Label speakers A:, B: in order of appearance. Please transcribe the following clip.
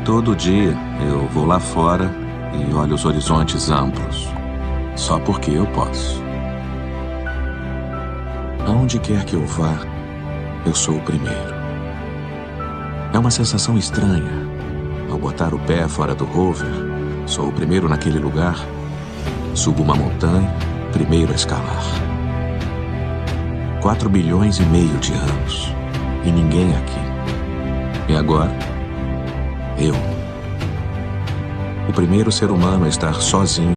A: Todo dia eu vou lá fora e olho os horizontes amplos, só porque eu posso. Aonde quer que eu vá, eu sou o primeiro. É uma sensação estranha. Ao botar o pé fora do rover, sou o primeiro naquele lugar. Subo uma montanha, primeiro a escalar. 4,5 bilhões de anos. E ninguém aqui. E agora? Eu. O primeiro ser humano a estar sozinho